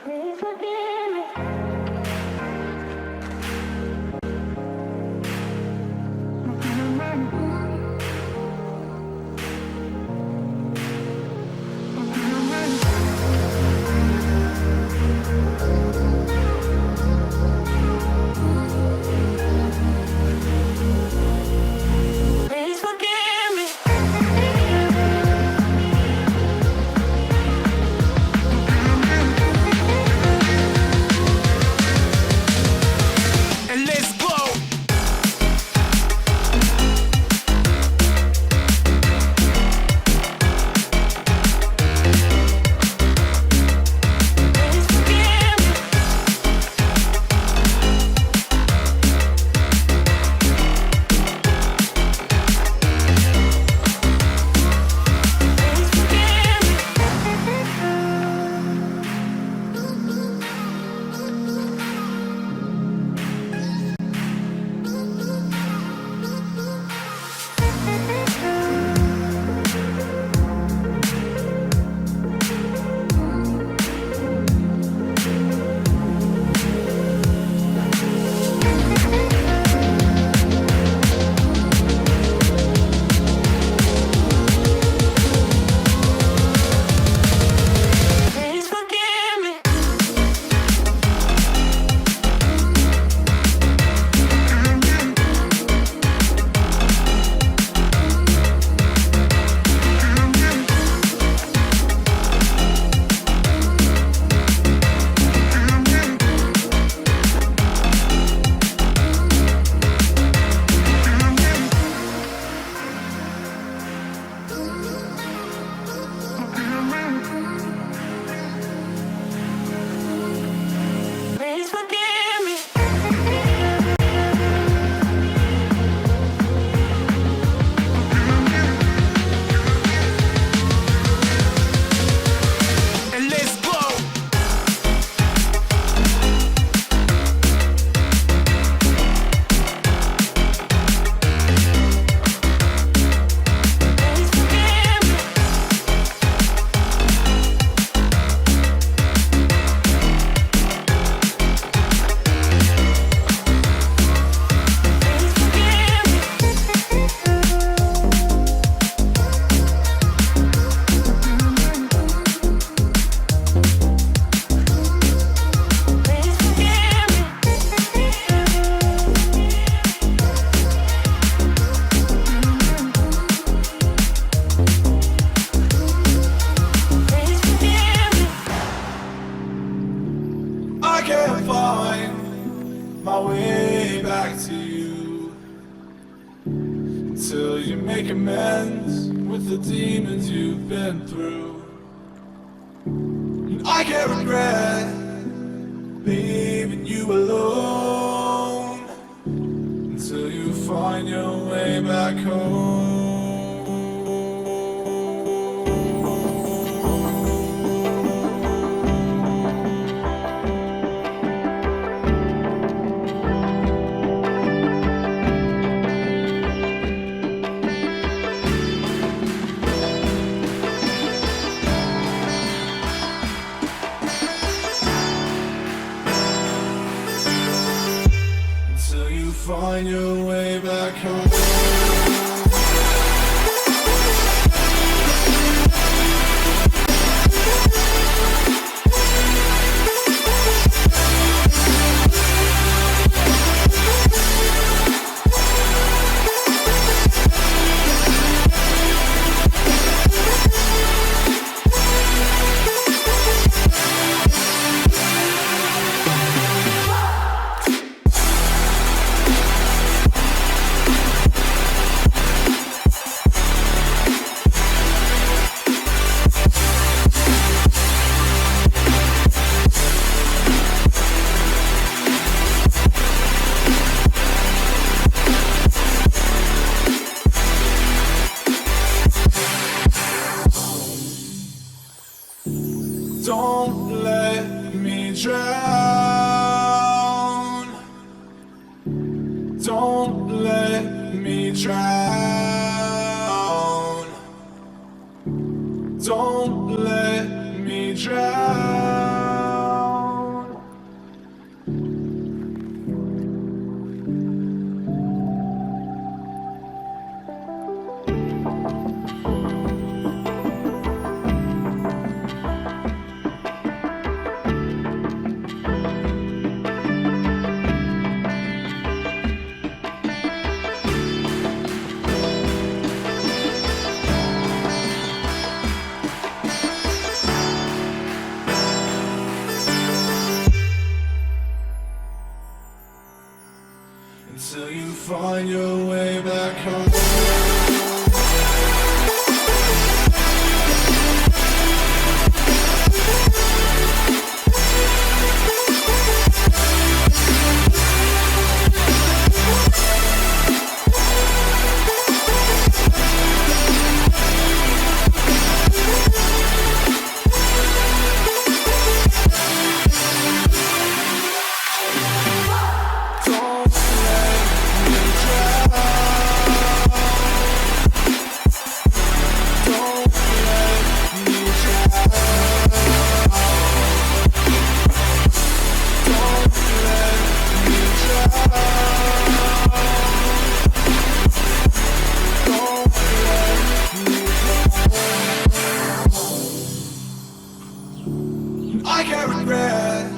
Please forgive me. Please forgive me. And let's go. Please forgive me. Please forgive me. Please forgive me. Please forgive me. And let's go. Please forgive me. Please forgive me. Please forgive me. Please forgive me. I can't find my way back to you until you make amends with the demons you've been through. And I can't regret leaving you alone until you find your way back home. Until you find your way back home. Don't let me drown. Don't let me drown. Don't let me drown. find your way back home. I can't regret